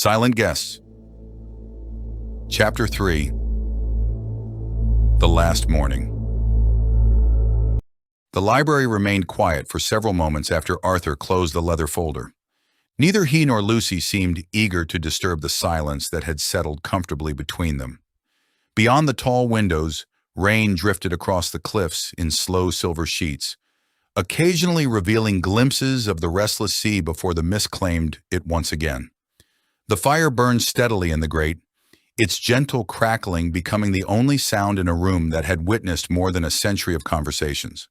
Silent Guests. Chapter 3. The Last Morning. The library remained quiet for several moments after Arthur closed the leather folder. Neither he nor Lucy seemed eager to disturb the silence that had settled comfortably between them. Beyond the tall windows, rain drifted across the cliffs in slow silver sheets, occasionally revealing glimpses of the restless sea before the mist claimed it once again. The fire burned steadily in the grate, its gentle crackling becoming the only sound in a room that had witnessed more than a century of conversations.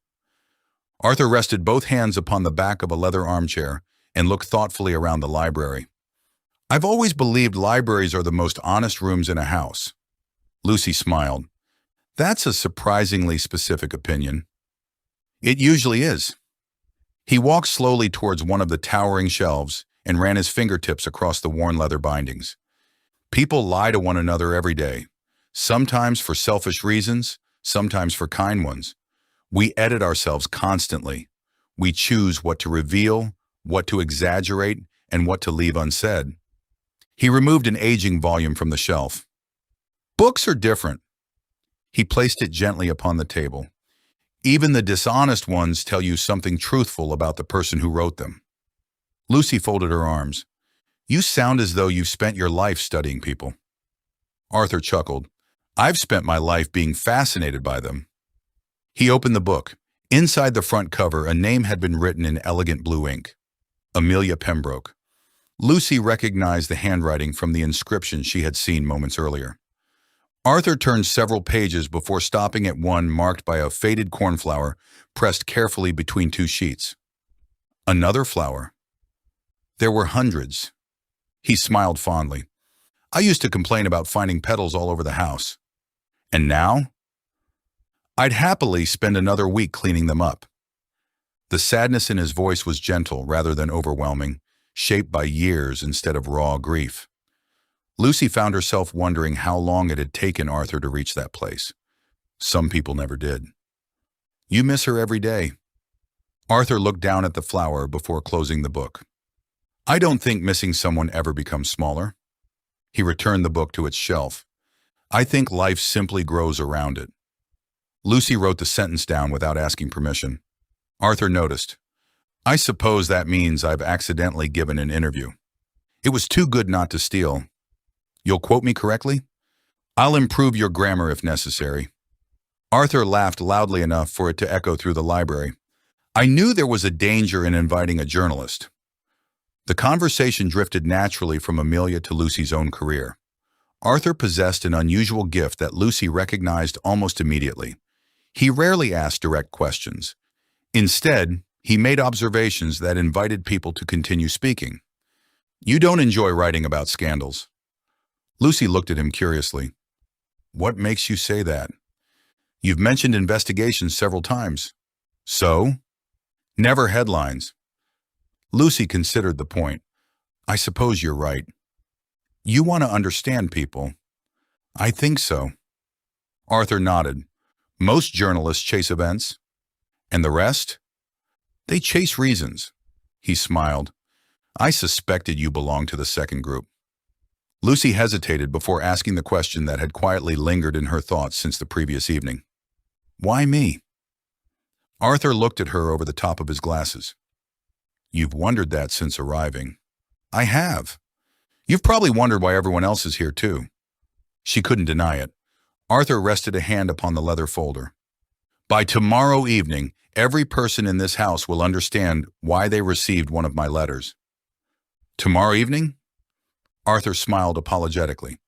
Arthur rested both hands upon the back of a leather armchair and looked thoughtfully around the library. "I've always believed libraries are the most honest rooms in a house." Lucy smiled. "That's a surprisingly specific opinion." "It usually is." He walked slowly towards one of the towering shelves and ran his fingertips across the worn leather bindings. People lie to one another every day, sometimes for selfish reasons, sometimes for kind ones. We edit ourselves constantly. We choose what to reveal, what to exaggerate, and what to leave unsaid. He removed an aging volume from the shelf. "Books are different." He placed it gently upon the table. "Even the dishonest ones tell you something truthful about the person who wrote them." Lucy folded her arms. "You sound as though you've spent your life studying people." Arthur chuckled. "I've spent my life being fascinated by them." He opened the book. Inside the front cover, a name had been written in elegant blue ink. Arthur Pembroke. Lucy recognized the handwriting from the inscription she had seen moments earlier. Arthur turned several pages before stopping at one marked by a faded cornflower pressed carefully between two sheets. Another flower. There were hundreds. He smiled fondly. "I used to complain about finding petals all over the house. And now? I'd happily spend another week cleaning them up." The sadness in his voice was gentle rather than overwhelming, shaped by years instead of raw grief. Lucy found herself wondering how long it had taken Arthur to reach that place. Some people never did. "You miss her every day." Arthur looked down at the flower before closing the book. "I don't think missing someone ever becomes smaller." He returned the book to its shelf. "I think life simply grows around it." Lucy wrote the sentence down without asking permission. Arthur noticed. "I suppose that means I've accidentally given an interview. It was too good not to steal. You'll quote me correctly? I'll improve your grammar if necessary." Arthur laughed loudly enough for it to echo through the library. "I knew there was a danger in inviting a journalist." The conversation drifted naturally from Amelia to Lucy's own career. Arthur possessed an unusual gift that Lucy recognized almost immediately. He rarely asked direct questions. Instead, he made observations that invited people to continue speaking. "You don't enjoy writing about scandals." Lucy looked at him curiously. "What makes you say that?" "You've mentioned investigations several times." "So?" "Never headlines." Lucy considered the point. "I suppose you're right." "You want to understand people." "I think so." Arthur nodded. "Most journalists chase events." "And the rest?" "They chase reasons." He smiled. "I suspected you belonged to the second group." Lucy hesitated before asking the question that had quietly lingered in her thoughts since the previous evening. "Why me?" Arthur looked at her over the top of his glasses. "You've wondered that since arriving." "I have. You've probably wondered why everyone else is here too." She couldn't deny it. Arthur rested a hand upon the leather folder. "By tomorrow evening, every person in this house will understand why they received one of my letters." "Tomorrow evening?" Arthur smiled apologetically.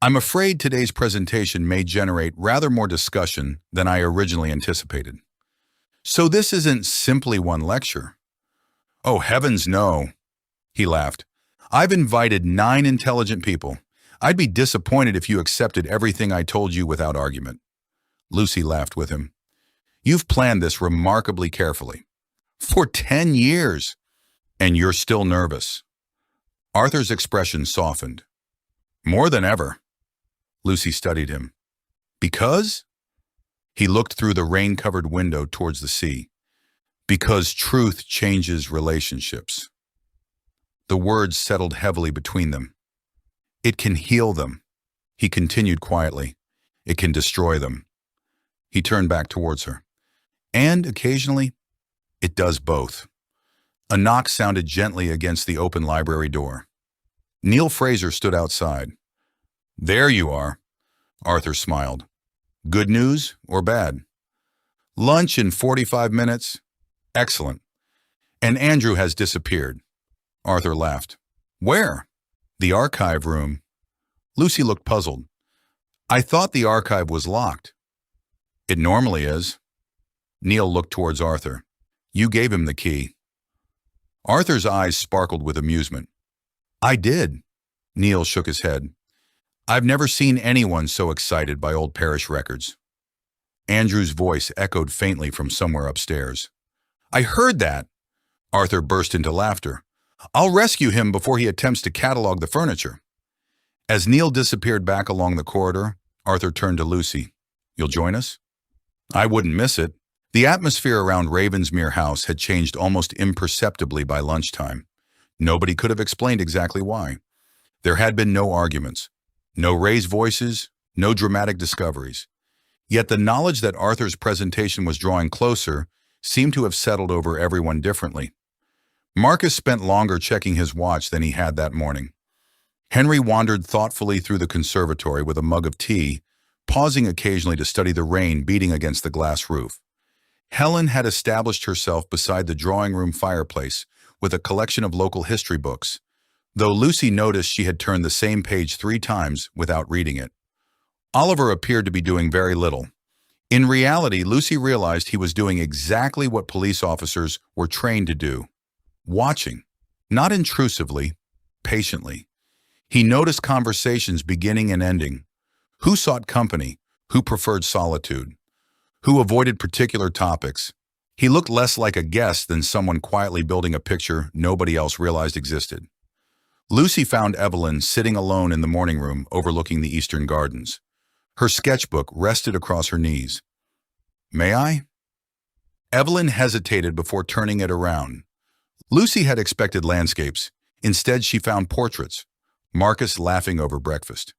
"I'm afraid today's presentation may generate rather more discussion than I originally anticipated." "So this isn't simply one lecture?" "Oh, heavens no." He laughed. "I've invited 9 intelligent people. I'd be disappointed if you accepted everything I told you without argument." Lucy laughed with him. "You've planned this remarkably carefully." "For 10 years." "And you're still nervous." Arthur's expression softened. "More than ever." Lucy studied him. "Because?" He looked through the rain-covered window towards the sea. "Because truth changes relationships." The words settled heavily between them. It can heal them. He continued quietly. It can destroy them. He turned back towards her. And, occasionally, it does both. A knock sounded gently against the open library door. Neil Fraser stood outside. "There you are," Arthur smiled. "Good news or bad?" "Lunch in 45 minutes. Excellent. And Andrew has disappeared." Arthur laughed. "Where?" "The archive room." Lucy looked puzzled. "I thought the archive was locked." "It normally is." Neil looked towards Arthur. "You gave him the key." Arthur's eyes sparkled with amusement. "I did." Neil shook his head. "I've never seen anyone so excited by old parish records." Andrew's voice echoed faintly from somewhere upstairs. "I heard that!" Arthur burst into laughter. "I'll rescue him before he attempts to catalog the furniture." As Neil disappeared back along the corridor, Arthur turned to Lucy. "You'll join us?" "I wouldn't miss it." The atmosphere around Ravensmere House had changed almost imperceptibly by lunchtime. Nobody could have explained exactly why. There had been no arguments, no raised voices, no dramatic discoveries. Yet the knowledge that Arthur's presentation was drawing closer seemed to have settled over everyone differently. Marcus spent longer checking his watch than he had that morning. Henry wandered thoughtfully through the conservatory with a mug of tea, pausing occasionally to study the rain beating against the glass roof. Helen had established herself beside the drawing-room fireplace with a collection of local history books, though Lucy noticed she had turned the same page 3 times without reading it. Oliver appeared to be doing very little. In reality, Lucy realized he was doing exactly what police officers were trained to do. Watching, not intrusively, patiently. He noticed conversations beginning and ending. Who sought company? Who preferred solitude? Who avoided particular topics? He looked less like a guest than someone quietly building a picture nobody else realized existed. Lucy found Evelyn sitting alone in the morning room overlooking the eastern gardens. Her sketchbook rested across her knees. "May I?" Evelyn hesitated before turning it around. Lucy had expected landscapes. Instead, she found portraits. Marcus laughing over breakfast.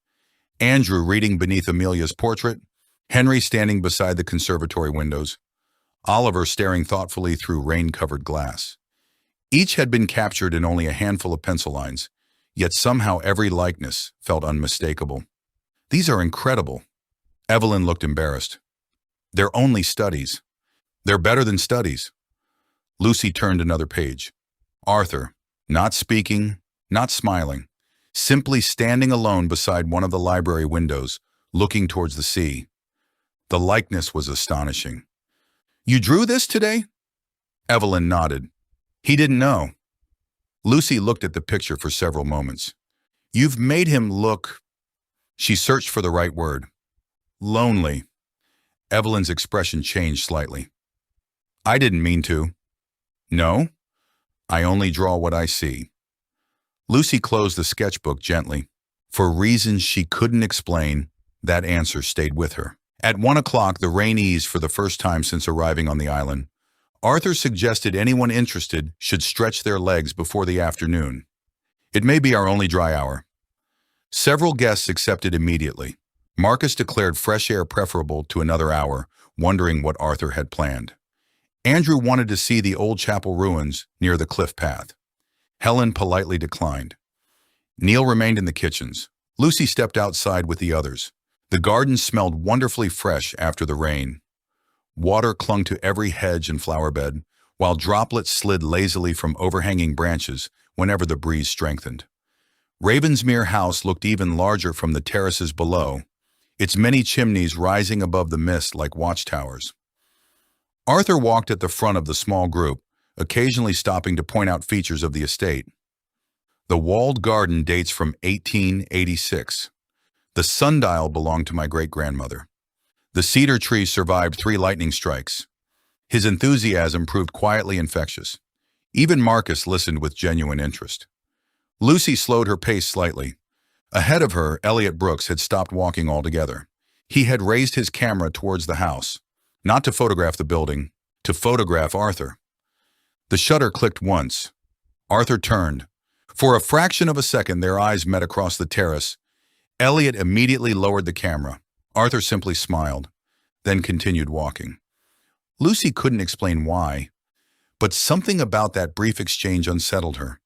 Andrew reading beneath Amelia's portrait. Henry standing beside the conservatory windows. Oliver staring thoughtfully through rain-covered glass. Each had been captured in only a handful of pencil lines, yet somehow every likeness felt unmistakable. "These are incredible." Evelyn looked embarrassed. "They're only studies." "They're better than studies." Lucy turned another page. Arthur, not speaking, not smiling, simply standing alone beside one of the library windows, looking towards the sea. The likeness was astonishing. "You drew this today?" Evelyn nodded. "He didn't know." Lucy looked at the picture for several moments. "You've made him look—" She searched for the right word. "Lonely." Evelyn's expression changed slightly. "I didn't mean to." "No? I only draw what I see." Lucy closed the sketchbook gently. For reasons she couldn't explain, that answer stayed with her. At 1 o'clock, the rain eased for the first time since arriving on the island. Arthur suggested anyone interested should stretch their legs before the afternoon. "It may be our only dry hour." Several guests accepted immediately. Marcus declared fresh air preferable to another hour, wondering what Arthur had planned. Andrew wanted to see the old chapel ruins near the cliff path. Helen politely declined. Neil remained in the kitchens. Lucy stepped outside with the others. The garden smelled wonderfully fresh after the rain. Water clung to every hedge and flower bed, while droplets slid lazily from overhanging branches whenever the breeze strengthened. Ravensmere House looked even larger from the terraces below, its many chimneys rising above the mist like watchtowers. Arthur walked at the front of the small group, occasionally stopping to point out features of the estate. The walled garden dates from 1886. The sundial belonged to my great-grandmother. The cedar tree survived 3 lightning strikes. His enthusiasm proved quietly infectious. Even Marcus listened with genuine interest. Lucy slowed her pace slightly. Ahead of her, Elliot Brooks had stopped walking altogether. He had raised his camera towards the house, not to photograph the building, to photograph Arthur. The shutter clicked once. Arthur turned. For a fraction of a second, their eyes met across the terrace. Elliot immediately lowered the camera. Arthur simply smiled, then continued walking. Lucy couldn't explain why, but something about that brief exchange unsettled her.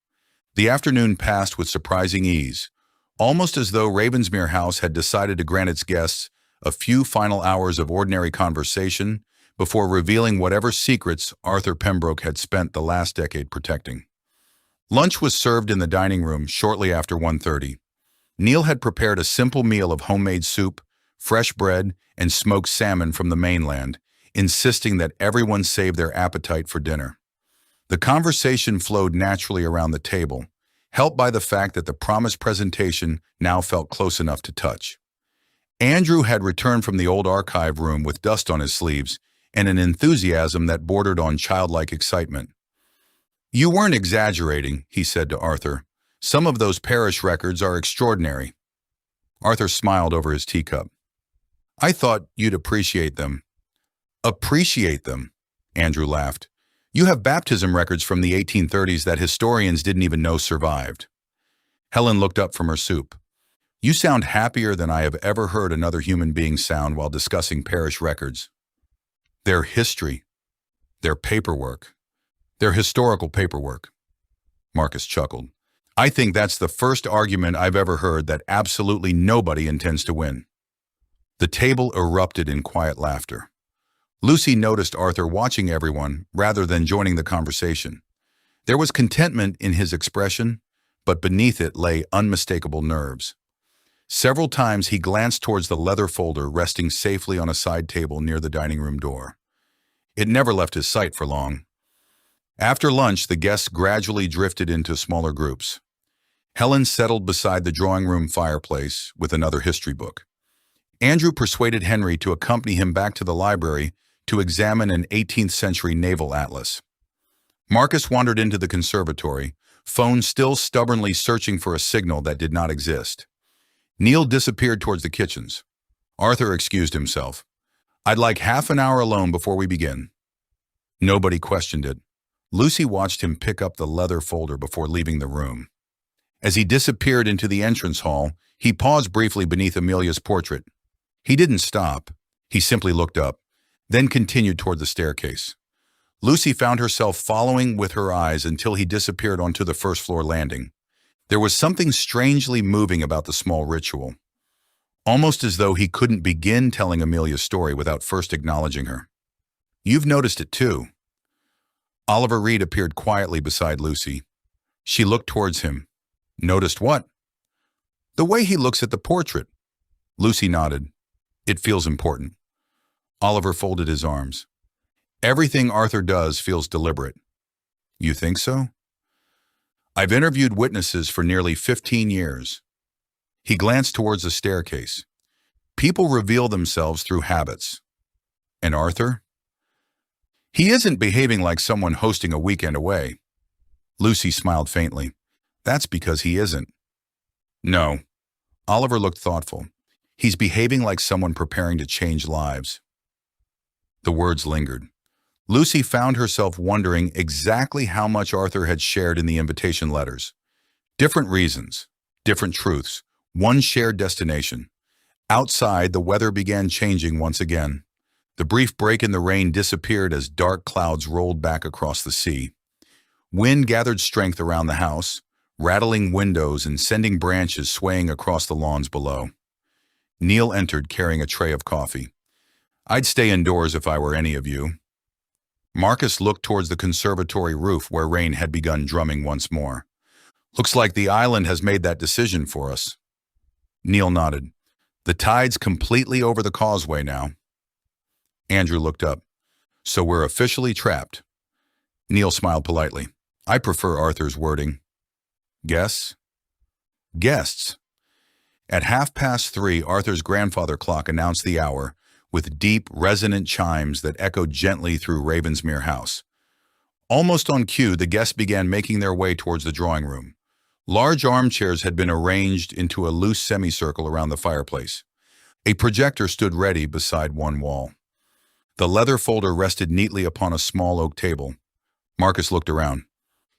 The afternoon passed with surprising ease, almost as though Ravensmere House had decided to grant its guests a few final hours of ordinary conversation before revealing whatever secrets Arthur Pembroke had spent the last decade protecting. Lunch was served in the dining room shortly after 1:30. Neil had prepared a simple meal of homemade soup, fresh bread, and smoked salmon from the mainland, insisting that everyone save their appetite for dinner. The conversation flowed naturally around the table, helped by the fact that the promised presentation now felt close enough to touch. Andrew had returned from the old archive room with dust on his sleeves and an enthusiasm that bordered on childlike excitement. "You weren't exaggerating," he said to Arthur. "Some of those parish records are extraordinary." Arthur smiled over his teacup. "I thought you'd appreciate them." "Appreciate them?" Andrew laughed. "You have baptism records from the 1830s that historians didn't even know survived." Helen looked up from her soup. "You sound happier than I have ever heard another human being sound while discussing parish records." "Their history, their paperwork, their historical paperwork." Marcus chuckled. "I think that's the first argument I've ever heard that absolutely nobody intends to win." The table erupted in quiet laughter. Lucy noticed Arthur watching everyone rather than joining the conversation. There was contentment in his expression, but beneath it lay unmistakable nerves. Several times he glanced towards the leather folder resting safely on a side table near the dining room door. It never left his sight for long. After lunch, the guests gradually drifted into smaller groups. Helen settled beside the drawing room fireplace with another history book. Andrew persuaded Henry to accompany him back to the library to examine an 18th century naval atlas. Marcus wandered into the conservatory, phone still stubbornly searching for a signal that did not exist. Neil disappeared towards the kitchens. Arthur excused himself. "I'd like half an hour alone before we begin." Nobody questioned it. Lucy watched him pick up the leather folder before leaving the room. As he disappeared into the entrance hall, he paused briefly beneath Amelia's portrait. He didn't stop. He simply looked up, then continued toward the staircase. Lucy found herself following with her eyes until he disappeared onto the first-floor landing. There was something strangely moving about the small ritual, almost as though he couldn't begin telling Amelia's story without first acknowledging her. "You've noticed it too." Oliver Reed appeared quietly beside Lucy. She looked towards him. "Noticed what?" "The way he looks at the portrait." Lucy nodded. "It feels important." Oliver folded his arms. "Everything Arthur does feels deliberate." "You think so?" "I've interviewed witnesses for nearly 15 years. He glanced towards the staircase. "People reveal themselves through habits." "And Arthur?" "He isn't behaving like someone hosting a weekend away." Lucy smiled faintly. "That's because he isn't." "No." Oliver looked thoughtful. "He's behaving like someone preparing to change lives." The words lingered. Lucy found herself wondering exactly how much Arthur had shared in the invitation letters. Different reasons, different truths, one shared destination. Outside, the weather began changing once again. The brief break in the rain disappeared as dark clouds rolled back across the sea. Wind gathered strength around the house, rattling windows and sending branches swaying across the lawns below. Neil entered carrying a tray of coffee. "I'd stay indoors if I were any of you." Marcus looked towards the conservatory roof where rain had begun drumming once more. "Looks like the island has made that decision for us." Neil nodded. "The tide's completely over the causeway now." Andrew looked up. "So we're officially trapped." Neil smiled politely. "I prefer Arthur's wording." "Guests?" "Guests." At 3:30, Arthur's grandfather clock announced the hour, with deep, resonant chimes that echoed gently through Ravensmere House. Almost on cue, the guests began making their way towards the drawing room. Large armchairs had been arranged into a loose semicircle around the fireplace. A projector stood ready beside one wall. The leather folder rested neatly upon a small oak table. Marcus looked around.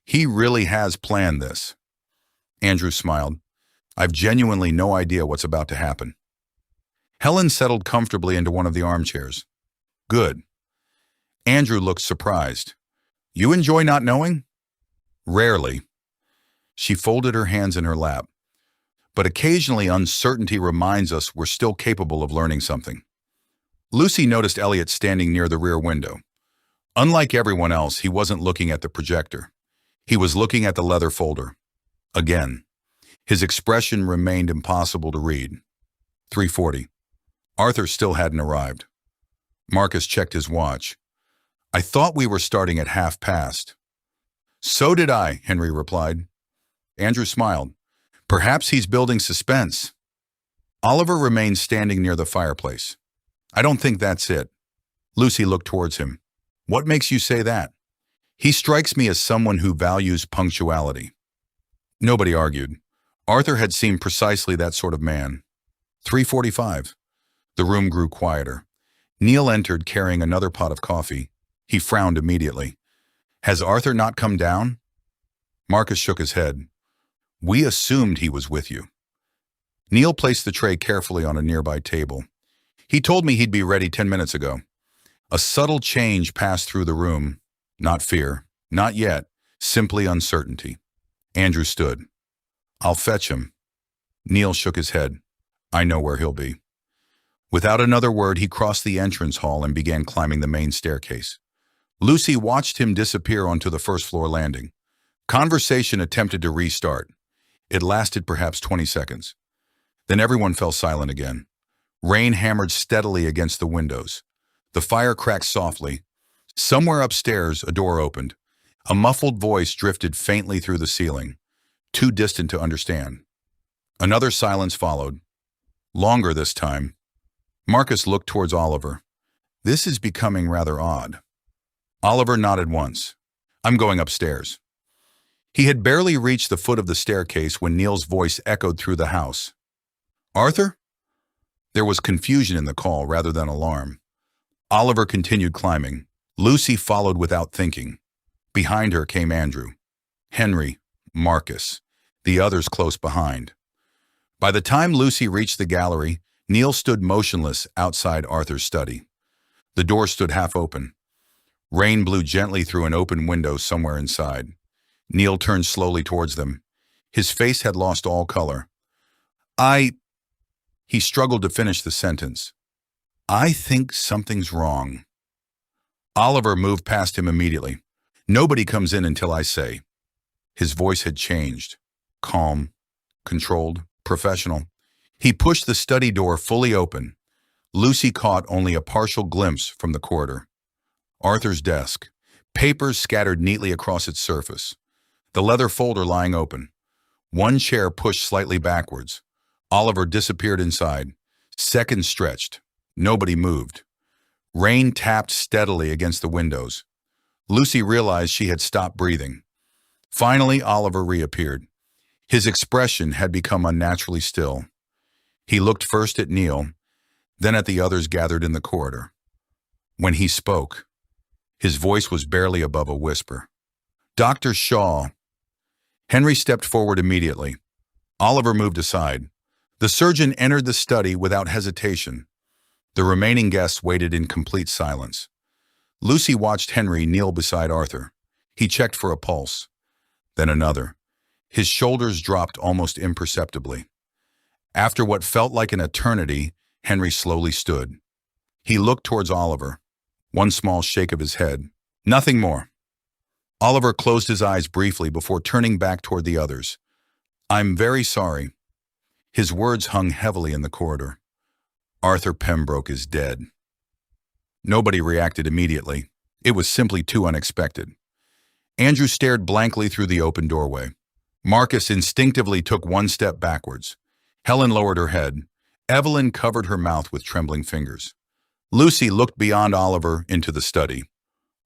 "He really has planned this." Andrew smiled. I've genuinely no idea what's about to happen. Helen settled comfortably into one of the armchairs. Good. Andrew looked surprised. You enjoy not knowing? Rarely. She folded her hands in her lap. But occasionally uncertainty reminds us we're still capable of learning something. Lucy noticed Elliot standing near the rear window. Unlike everyone else, he wasn't looking at the projector. He was looking at the leather folder. Again. His expression remained impossible to read. 3:40. Arthur still hadn't arrived. Marcus checked his watch. I thought we were starting at past. So did I, Henry replied. Andrew smiled. Perhaps he's building suspense. Oliver remained standing near the fireplace. I don't think that's it. Lucy looked towards him. What makes you say that? He strikes me as someone who values punctuality. Nobody argued. Arthur had seemed precisely that sort of man. 3:45. The room grew quieter. Neil entered carrying another pot of coffee. He frowned immediately. Has Arthur not come down? Marcus shook his head. We assumed he was with you. Neil placed the tray carefully on a nearby table. He told me he'd be ready 10 minutes ago. A subtle change passed through the room. Not fear. Not yet. Simply uncertainty. Andrew stood. I'll fetch him. Neil shook his head. I know where he'll be. Without another word, he crossed the entrance hall and began climbing the main staircase. Lucy watched him disappear onto the first-floor landing. Conversation attempted to restart. It lasted perhaps 20 seconds. Then everyone fell silent again. Rain hammered steadily against the windows. The fire cracked softly. Somewhere upstairs, a door opened. A muffled voice drifted faintly through the ceiling, too distant to understand. Another silence followed. Longer this time. Marcus looked towards Oliver. This is becoming rather odd. Oliver nodded once. I'm going upstairs. He had barely reached the foot of the staircase when Neil's voice echoed through the house. Arthur? There was confusion in the call rather than alarm. Oliver continued climbing. Lucy followed without thinking. Behind her came Andrew, Henry, Marcus, the others close behind. By the time Lucy reached the gallery, Neil stood motionless outside Arthur's study. The door stood half open. Rain blew gently through an open window somewhere inside. Neil turned slowly towards them. His face had lost all color. He struggled to finish the sentence. I think something's wrong. Oliver moved past him immediately. Nobody comes in until I say. His voice had changed. Calm, controlled, professional. He pushed the study door fully open. Lucy caught only a partial glimpse from the corridor. Arthur's desk. Papers scattered neatly across its surface. The leather folder lying open. One chair pushed slightly backwards. Oliver disappeared inside. Seconds stretched. Nobody moved. Rain tapped steadily against the windows. Lucy realized she had stopped breathing. Finally, Oliver reappeared. His expression had become unnaturally still. He looked first at Neil, then at the others gathered in the corridor. When he spoke, his voice was barely above a whisper. Dr. Shaw. Henry stepped forward immediately. Oliver moved aside. The surgeon entered the study without hesitation. The remaining guests waited in complete silence. Lucy watched Henry kneel beside Arthur. He checked for a pulse. Then another. His shoulders dropped almost imperceptibly. After what felt like an eternity, Henry slowly stood. He looked towards Oliver. One small shake of his head. Nothing more. Oliver closed his eyes briefly before turning back toward the others. I'm very sorry. His words hung heavily in the corridor. Arthur Pembroke is dead. Nobody reacted immediately. It was simply too unexpected. Andrew stared blankly through the open doorway. Marcus instinctively took one step backwards. Helen lowered her head. Evelyn covered her mouth with trembling fingers. Lucy looked beyond Oliver into the study.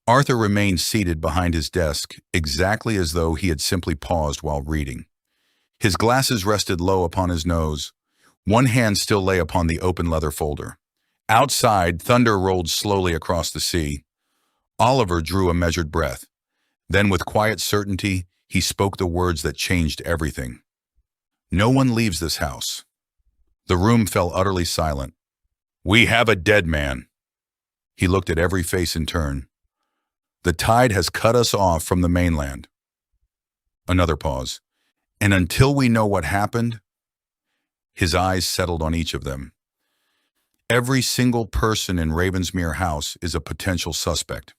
Arthur remained seated behind his desk, exactly as though he had simply paused while reading. His glasses rested low upon his nose. One hand still lay upon the open leather folder. Outside, thunder rolled slowly across the sea. Oliver drew a measured breath. Then, with quiet certainty, he spoke the words that changed everything. No one leaves this house. The room fell utterly silent. We have a dead man. He looked at every face in turn. The tide has cut us off from the mainland. Another pause. And until we know what happened, his eyes settled on each of them. Every single person in Ravensmere House is a potential suspect.